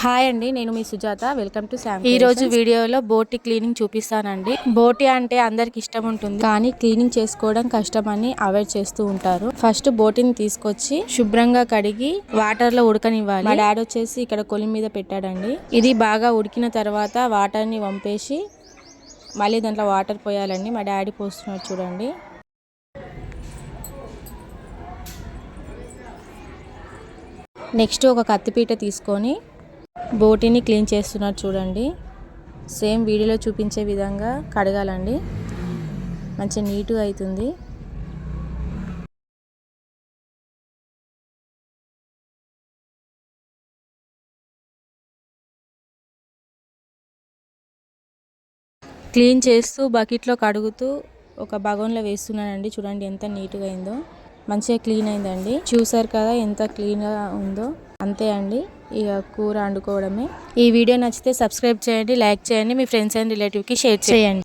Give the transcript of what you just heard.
Hi అండి, నేను మీ సుజాత. Welcome to Sam. ఈ రోజు వీడియోలో బోటి క్లీనింగ్ చూపిస్తానండి. బోటి అంటే అందరికి ఇష్టం ఉంటుంది, కానీ క్లీనింగ్ చేసుకోవడం కష్టమని అవాయిడ్ చేస్తూ ఉంటారు. ఫస్ట్ బోటిని తీసుకొచ్చి శుభ్రంగా కడిగి వాటర్ లో ఉడకనివ్వాలి. మా డాడీ వచ్చేసి ఇక్కడ కొలిమి మీద పెట్టాడండి. ఇది బాగా ఉడికిన తర్వాత వాటర్ ని వంపేసి మళ్ళీ దాంట్లో వాటర్ పోయాలండి. మా డాడీ పోస్తున్నారు చూడండి. నెక్స్ట్ ఒక కత్తిపీట తీసుకొని బోటిని క్లీన్ చేస్తున్నారు చూడండి. సేమ్ వీడియోలో చూపించే విధంగా కడగాలండి, మంచిగా నీట్గా అవుతుంది. క్లీన్ చేస్తూ బకెట్లో కడుగుతూ ఒక బగోన్లో వేస్తున్నానండి. చూడండి ఎంత నీట్గా అయిందో, మంచిగా క్లీన్ అయిందండి. చూసారు కదా ఎంత క్లీన్గా ఉందో. అంతే అండి, ఇక కూర వండుకోవడమే. ఈ వీడియో నచ్చితే సబ్స్క్రైబ్ చేయండి, లైక్ చేయండి, మీ ఫ్రెండ్స్ అండ్ రిలేటివ్కి షేర్ చేయండి.